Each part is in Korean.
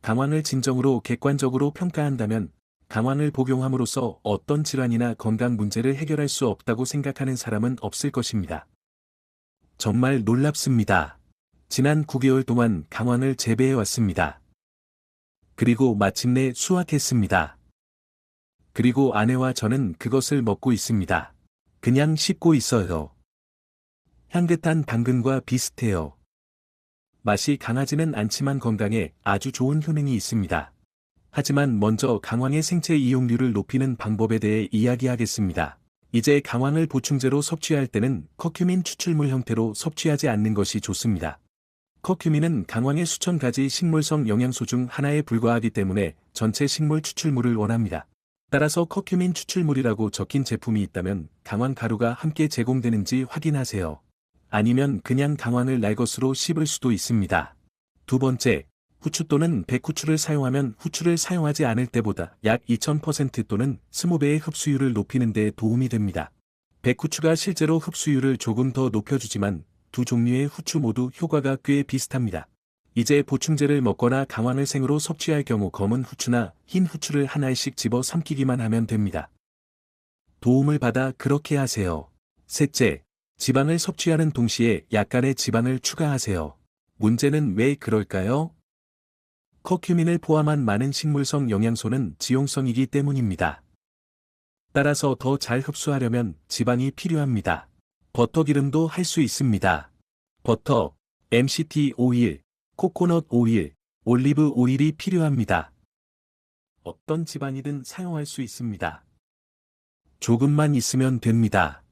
강황을 진정으로 객관적으로 평가한다면 강황을 복용함으로써 어떤 질환이나 건강 문제를 해결할 수 없다고 생각하는 사람은 없을 것입니다. 정말 놀랍습니다. 지난 9개월 동안 강황을 재배해 왔습니다. 그리고 마침내 수확했습니다. 그리고 아내와 저는 그것을 먹고 있습니다. 그냥 씹고 있어요. 향긋한 당근과 비슷해요. 맛이 강하지는 않지만 건강에 아주 좋은 효능이 있습니다. 하지만 먼저 강황의 생체 이용률을 높이는 방법에 대해 이야기하겠습니다. 이제 강황을 보충제로 섭취할 때는 커큐민 추출물 형태로 섭취하지 않는 것이 좋습니다. 커큐민은 강황의 수천 가지 식물성 영양소 중 하나에 불과하기 때문에 전체 식물 추출물을 원합니다. 따라서 커큐민 추출물이라고 적힌 제품이 있다면 강황 가루가 함께 제공되는지 확인하세요. 아니면 그냥 강황을 날것으로 씹을 수도 있습니다. 두 번째, 후추 또는 백후추를 사용하면 후추를 사용하지 않을 때보다 약 2000% 또는 20배의 흡수율을 높이는 데 도움이 됩니다. 백후추가 실제로 흡수율을 조금 더 높여주지만 두 종류의 후추 모두 효과가 꽤 비슷합니다. 이제 보충제를 먹거나 강황을 생으로 섭취할 경우 검은 후추나 흰 후추를 한 알씩 집어 삼키기만 하면 됩니다. 도움을 받아 그렇게 하세요. 셋째, 지방을 섭취하는 동시에 약간의 지방을 추가하세요. 문제는 왜 그럴까요? 커큐민을 포함한 많은 식물성 영양소는 지용성이기 때문입니다. 따라서 더 잘 흡수하려면 지방이 필요합니다. 버터 기름도 할 수 있습니다. 버터, MCT 오일, 코코넛 오일, 올리브 오일이 필요합니다. 어떤 지방이든 사용할 수 있습니다. 조금만 있으면 됩니다.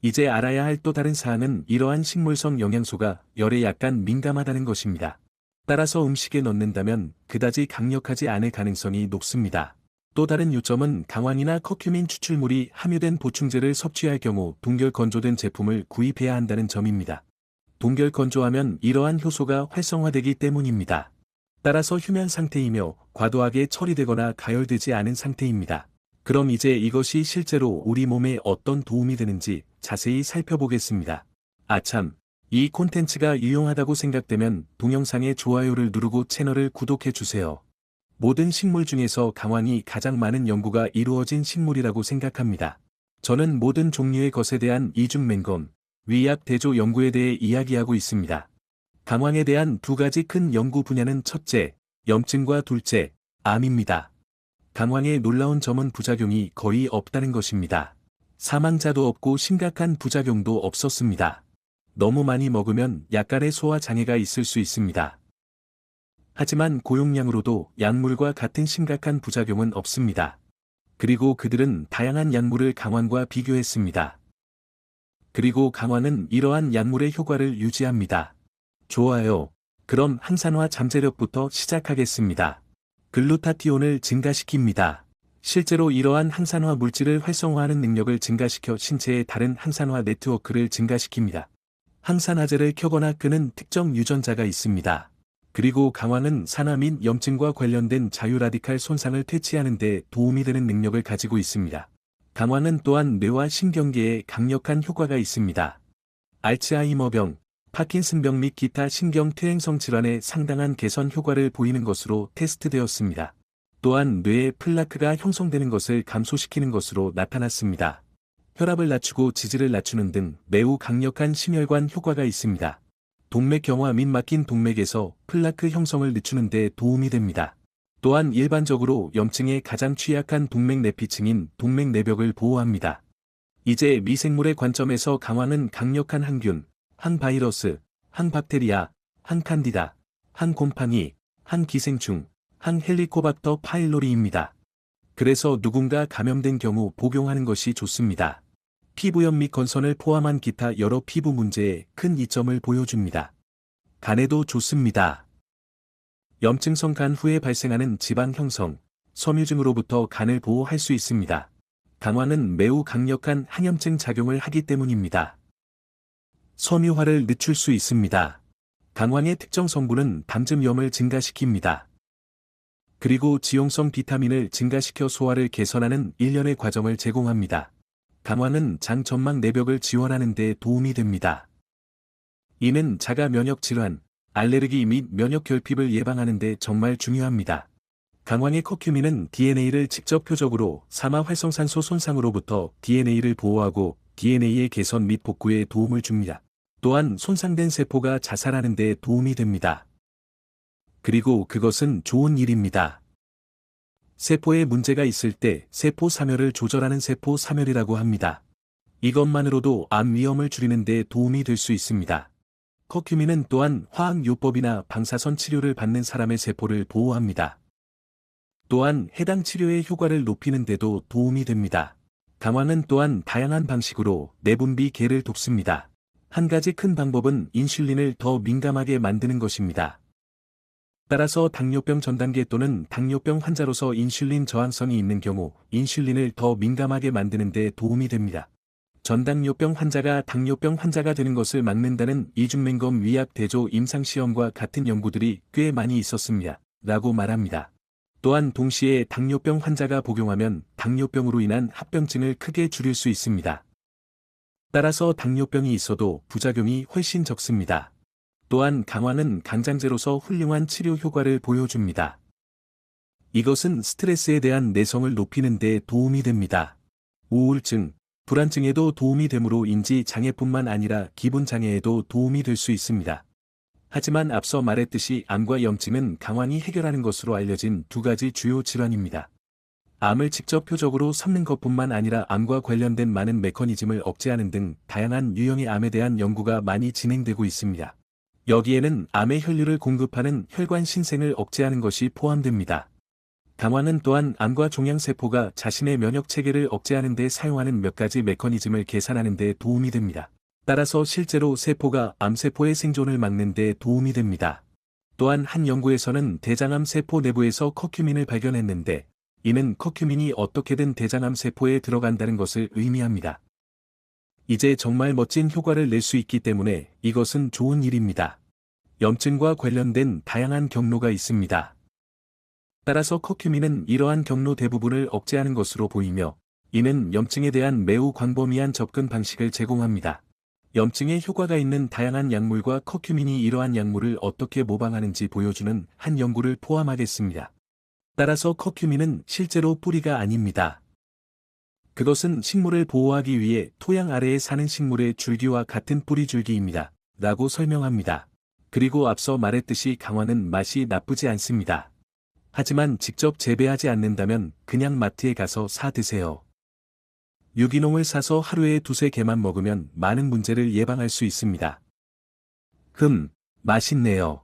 이제 알아야 할 또 다른 사항은 이러한 식물성 영양소가 열에 약간 민감하다는 것입니다. 따라서 음식에 넣는다면 그다지 강력하지 않을 가능성이 높습니다. 또 다른 요점은 강황이나 커큐민 추출물이 함유된 보충제를 섭취할 경우 동결 건조된 제품을 구입해야 한다는 점입니다. 동결 건조하면 이러한 효소가 활성화되기 때문입니다. 따라서 휴면 상태이며 과도하게 처리되거나 가열되지 않은 상태입니다. 그럼 이제 이것이 실제로 우리 몸에 어떤 도움이 되는지 자세히 살펴보겠습니다. 아참, 이 콘텐츠가 유용하다고 생각되면 동영상의 좋아요를 누르고 채널을 구독해주세요. 모든 식물 중에서 강황이 가장 많은 연구가 이루어진 식물이라고 생각합니다. 저는 모든 종류의 것에 대한 이중맹검, 위약 대조 연구에 대해 이야기하고 있습니다. 강황에 대한 두 가지 큰 연구 분야는 첫째, 염증과 둘째, 암입니다. 강황의 놀라운 점은 부작용이 거의 없다는 것입니다. 사망자도 없고 심각한 부작용도 없었습니다. 너무 많이 먹으면 약간의 소화 장애가 있을 수 있습니다. 하지만 고용량으로도 약물과 같은 심각한 부작용은 없습니다. 그리고 그들은 다양한 약물을 강황과 비교했습니다. 그리고 강황은 이러한 약물의 효과를 유지합니다. 좋아요. 그럼 항산화 잠재력부터 시작하겠습니다. 글루타티온을 증가시킵니다. 실제로 이러한 항산화 물질을 활성화하는 능력을 증가시켜 신체의 다른 항산화 네트워크를 증가시킵니다. 항산화제를 켜거나 끄는 특정 유전자가 있습니다. 그리고 강황은 산화 및 염증과 관련된 자유라디칼 손상을 퇴치하는 데 도움이 되는 능력을 가지고 있습니다. 강황은 또한 뇌와 신경계에 강력한 효과가 있습니다. 알츠하이머병, 파킨슨병 및 기타 신경퇴행성 질환에 상당한 개선 효과를 보이는 것으로 테스트되었습니다. 또한 뇌에 플라크가 형성되는 것을 감소시키는 것으로 나타났습니다. 혈압을 낮추고 지질을 낮추는 등 매우 강력한 심혈관 효과가 있습니다. 동맥 경화 및 막힌 동맥에서 플라크 형성을 늦추는 데 도움이 됩니다. 또한 일반적으로 염증에 가장 취약한 동맥 내피층인 동맥 내벽을 보호합니다. 이제 미생물의 관점에서 강황은 강력한 항균, 항바이러스, 항박테리아, 항칸디다, 항곰팡이, 항기생충, 항헬리코박터 파일로리입니다. 그래서 누군가 감염된 경우 복용하는 것이 좋습니다. 피부염 및 건선을 포함한 기타 여러 피부 문제에 큰 이점을 보여줍니다. 간에도 좋습니다. 염증성 간 후에 발생하는 지방 형성, 섬유증으로부터 간을 보호할 수 있습니다. 강황은 매우 강력한 항염증 작용을 하기 때문입니다. 섬유화를 늦출 수 있습니다. 강황의 특정 성분은 담즙염을 증가시킵니다. 그리고 지용성 비타민을 증가시켜 소화를 개선하는 일련의 과정을 제공합니다. 강황은 장 점막 내벽을 지원하는 데 도움이 됩니다. 이는 자가 면역 질환, 알레르기 및 면역 결핍을 예방하는 데 정말 중요합니다. 강황의 커큐민은 DNA를 직접 표적으로 산화활성산소 손상으로부터 DNA를 보호하고 DNA의 개선 및 복구에 도움을 줍니다. 또한 손상된 세포가 자살하는 데 도움이 됩니다. 그리고 그것은 좋은 일입니다. 세포에 문제가 있을 때 세포 사멸을 조절하는 세포 사멸이라고 합니다. 이것만으로도 암 위험을 줄이는 데 도움이 될 수 있습니다. 커큐민은 또한 화학요법이나 방사선 치료를 받는 사람의 세포를 보호합니다. 또한 해당 치료의 효과를 높이는 데도 도움이 됩니다. 강황은 또한 다양한 방식으로 내분비계를 돕습니다. 한 가지 큰 방법은 인슐린을 더 민감하게 만드는 것입니다. 따라서 당뇨병 전단계 또는 당뇨병 환자로서 인슐린 저항성이 있는 경우 인슐린을 더 민감하게 만드는 데 도움이 됩니다. 전당뇨병 환자가 당뇨병 환자가 되는 것을 막는다는 이중맹검 위약 대조 임상시험과 같은 연구들이 꽤 많이 있었습니다. 라고 말합니다. 또한 동시에 당뇨병 환자가 복용하면 당뇨병으로 인한 합병증을 크게 줄일 수 있습니다. 따라서 당뇨병이 있어도 부작용이 훨씬 적습니다. 또한 강황은 강장제로서 훌륭한 치료 효과를 보여줍니다. 이것은 스트레스에 대한 내성을 높이는 데 도움이 됩니다. 우울증, 불안증에도 도움이 되므로 인지 장애뿐만 아니라 기분 장애에도 도움이 될 수 있습니다. 하지만 앞서 말했듯이 암과 염증은 강황이 해결하는 것으로 알려진 두 가지 주요 질환입니다. 암을 직접 표적으로 삼는 것뿐만 아니라 암과 관련된 많은 메커니즘을 억제하는 등 다양한 유형의 암에 대한 연구가 많이 진행되고 있습니다. 여기에는 암의 혈류를 공급하는 혈관 신생을 억제하는 것이 포함됩니다. 강황은 또한 암과 종양세포가 자신의 면역체계를 억제하는 데 사용하는 몇 가지 메커니즘을 계산하는 데 도움이 됩니다. 따라서 실제로 세포가 암세포의 생존을 막는 데 도움이 됩니다. 또한 한 연구에서는 대장암 세포 내부에서 커큐민을 발견했는데 이는 커큐민이 어떻게든 대장암 세포에 들어간다는 것을 의미합니다. 이제 정말 멋진 효과를 낼 수 있기 때문에 이것은 좋은 일입니다. 염증과 관련된 다양한 경로가 있습니다. 따라서 커큐민은 이러한 경로 대부분을 억제하는 것으로 보이며 이는 염증에 대한 매우 광범위한 접근 방식을 제공합니다. 염증에 효과가 있는 다양한 약물과 커큐민이 이러한 약물을 어떻게 모방하는지 보여주는 한 연구를 포함하겠습니다. 따라서 커큐민은 실제로 뿌리가 아닙니다. 그것은 식물을 보호하기 위해 토양 아래에 사는 식물의 줄기와 같은 뿌리 줄기입니다. 라고 설명합니다. 그리고 앞서 말했듯이 강황은 맛이 나쁘지 않습니다. 하지만 직접 재배하지 않는다면 그냥 마트에 가서 사 드세요. 유기농을 사서 하루에 두세 개만 먹으면 많은 문제를 예방할 수 있습니다. 맛있네요.